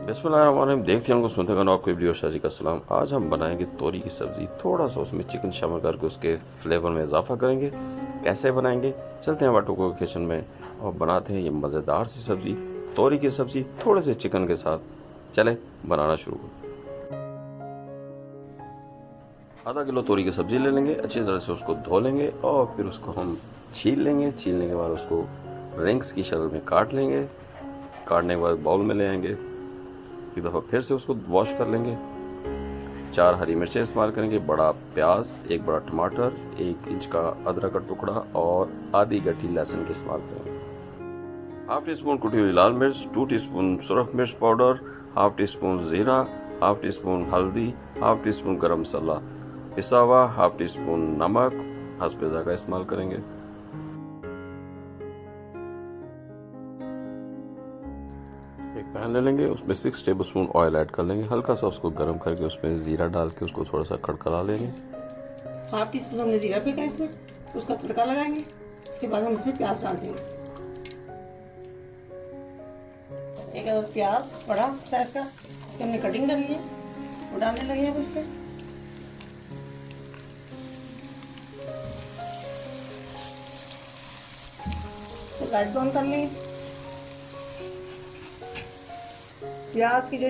बिस्मिल्लाहिर्रहमानिर्रहीम। देखते हैं उनको सुनते गाना आपको वीडियो शाह जी का सलाम। आज हम बनाएंगे तोरी की सब्ज़ी। थोड़ा सा उसमें चिकन शामिल करके उसके फ्लेवर में इजाफा करेंगे। कैसे बनाएंगे, चलते हैं वाटो को किचन में और बनाते हैं ये मज़ेदार सी सब्ज़ी, तोरी की सब्ज़ी थोड़े से चिकन के साथ। चलें बनाना शुरू करें। आधा किलो तोरी की सब्ज़ी ले लेंगे, अच्छी तरह से उसको धो लेंगे और फिर उसको हम छील लेंगे। छीलने के बाद उसको रिंग्स की शक्ल में काट लेंगे। काटने के बाद बाउल में ले आएंगे। एक दफ़ा फिर से उसको वॉश कर लेंगे। 4 हरी मिर्चें इस्तेमाल करेंगे, बड़ा प्याज, 1 बड़ा टमाटर, 1 इंच का अदरक का टुकड़ा और आधी गठी लहसुन के इस्तेमाल करेंगे। हाफ टी स्पून कुटी हुई लाल मिर्च, 2 टीस्पून सुरख मिर्च पाउडर, हाफ टी स्पून ज़ीरा, हाफ टी स्पून हल्दी, हाफ टी स्पून गरम मसाला पिसा हुआ, हाफ टी स्पून नमक हस्बे ज़ायक़ा इस्तेमाल करेंगे। एक पैन ले लेंगे, उसमें 6 टेबलस्पून ऑयल ऐड कर लेंगे। हल्का सा उसको गर्म करके उसमें ज़ीरा डाल के उसको थोड़ा सा कड़कला लेंगे। हाफ टी स्पून हमने ज़ीरा फेंका इसमें, उसका तड़का लगाएंगे। उसके बाद हम इसमें प्याज डाल देंगे। एक अदद प्याज बड़ा साइज का हमने कटिंग कर ली है, वो डालने लगे हैं इसमें। तो लाइट ब्राउन कर लेंगे। प्याज की जो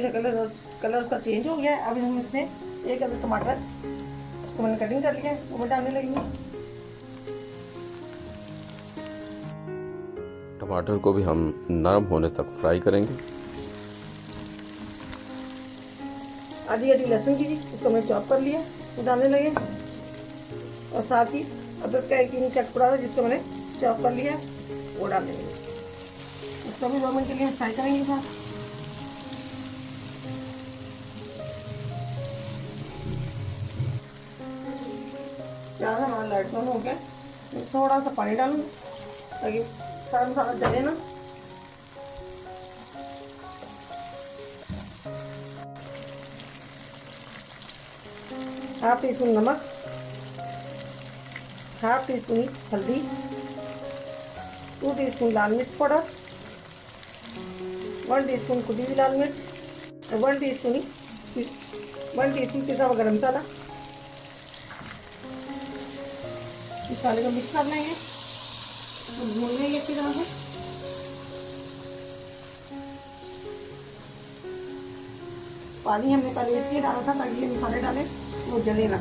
कलर उसका चेंज हो गया है। अभी हम इसमें एक अदद टमाटर, उसको मैंने कटिंग कर लिया है, वो डालने लगेंगे। टमाटर को भी हम नरम होने तक फ्राई करेंगे। आधी आधी लहसुन की, इसको मैंने चॉप कर लिया, वो डालने लगे। और साथ ही अदरक का 1 इंच का टुकड़ा था, जिसको मैंने चॉप कर लिया, वो डालने लगे। इसको भी 2 मिनट के लिए फ्राई करेंगे साथ। प्याज हमारा लाइट ब्राउन हो गया, थोड़ा सा पानी डालूंगी ताकि सारा मसाला जले ना। हाफ टी स्पून नमक, हाफ टी स्पून हल्दी, 2 टीस्पून लाल मिर्च पाउडर, 1 टीस्पून कुटी हुई लाल मिर्च और 1 टीस्पून पिसा हुआ गरम मसाला। मसाले को मिक्स कर लेंगे, भून लेंगे अच्छी तरह से। पानी हमने पहले इसलिए डाला था ताकि ये मसाले डाले वो जले ना।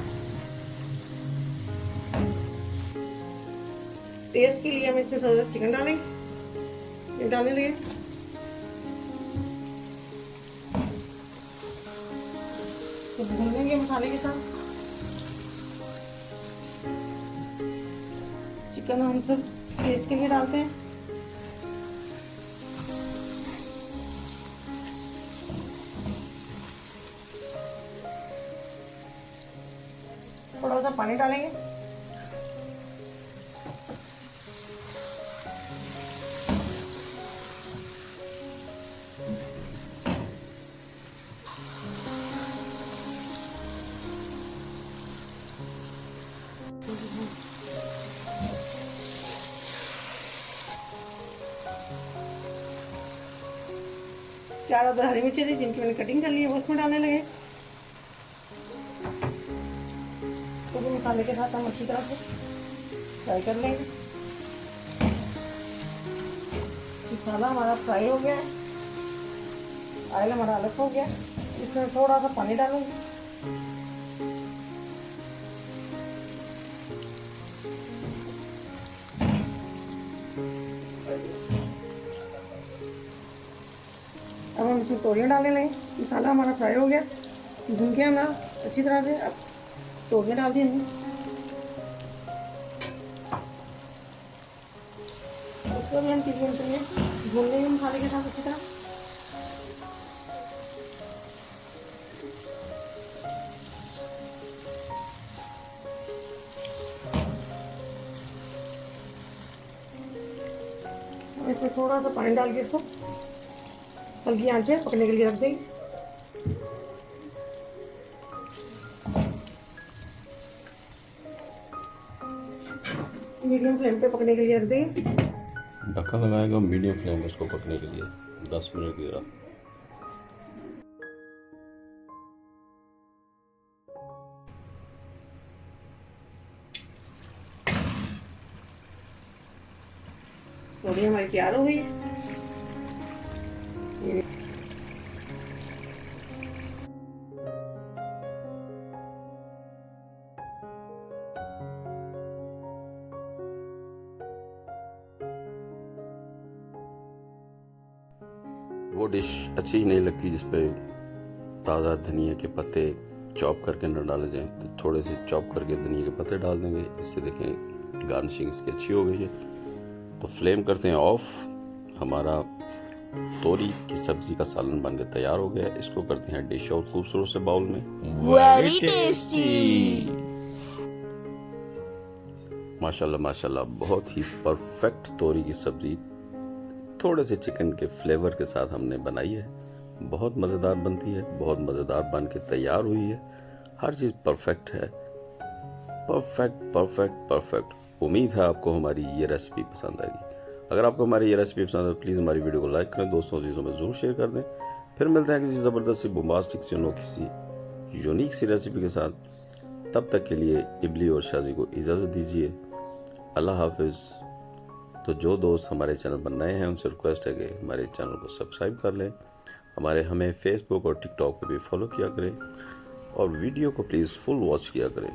टेस्ट के लिए हम इसमें थोड़ा सा चिकन डालेंगे, ये डालने लगे। तो भून लेंगे मसाले के साथ। चिकन हम सिर्फ टेस्ट के लिए डालते हैं। थोड़ा सा पानी डालेंगे। चार अदर हरी मिर्ची थी जिनकी मैंने कटिंग कर ली है, वो उसमें डालने लगे। तो भी मसाले के साथ हम अच्छी तरह से फ्राई कर लेंगे। मसाला हमारा फ्राई हो गया है, ऑयल हमारा अलग हो गया। इसमें थोड़ा सा पानी डालूंगी। अब हम इसमें तोरियाँ डालने लगे। मसाला हमारा फ्राई हो गया, भून के हमारा अच्छी तरह से। अब तोरियाँ डाल दी हमने, उसको भी हम 3 मिनट के लिए भून लेंगे मसाले के साथ अच्छी तरह। इसमें थोड़ा सा पानी डाल के इसको हल्की आंच पे पकने के लिए रख देंगे। मीडियम फ्लेम पे पकने के लिए रख देंगे। ढक्कन लगाएगा मीडियम फ्लेम में उसको पकने के लिए 10 मिनट की तरह। तोरी हमारी तैयार हो गई है। वो डिश अच्छी ही नहीं लगती जिसपे ताज़ा धनिया के पत्ते चॉप करके न डाले जाएं, तो थोड़े से चॉप करके धनिया के पत्ते डाल देंगे। इससे देखें गार्निशिंग इसकी अच्छी हो गई है। तो फ्लेम करते हैं ऑफ। हमारा तोरी की सब्जी का सालन बनकर तैयार हो गया है। इसको करते हैं डिश आउट खूबसूरत से बाउल में। Very tasty. माशाल्लाह माशाल्लाह, बहुत ही परफेक्ट तोरी की सब्जी थोड़े से चिकन के फ्लेवर के साथ हमने बनाई है। बहुत मज़ेदार बनती है, बहुत मज़ेदार बन के तैयार हुई है। हर चीज़ परफेक्ट है, परफेक्ट परफेक्ट परफेक्ट। उम्मीद है आपको हमारी ये रेसिपी पसंद आएगी। अगर आपको हमारी ये रेसिपी पसंद है तो प्लीज़ हमारी वीडियो को लाइक करें, दोस्तों चीज़ों में ज़रूर शेयर कर दें। फिर मिलते हैं किसी ज़बरदस्त सी बोम्बास्टिक सी किसी यूनिक सी रेसिपी के साथ। तब तक के लिए इबली और शाजी को इजाज़त दीजिए। अल्लाह हाफिज़। तो जो दोस्त हमारे चैनल पर नए हैं उनसे रिक्वेस्ट है कि हमारे चैनल को सब्सक्राइब कर लें। हमें फेसबुक और टिकटॉक पे भी फॉलो किया करें और वीडियो को प्लीज़ फुल वॉच किया करें।